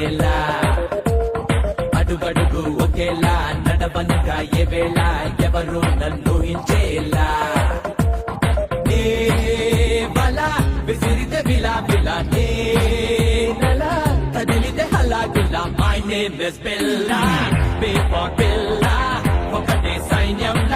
ఒకేలా అడుగడుగు ఒకేలా నడవనుగా ఏ వేళ ఎవరు నన్ను హించేలా నే బల విసిరితే విలా విలా నే నల కదిలితే హలా గులా my name is Billa bay for bill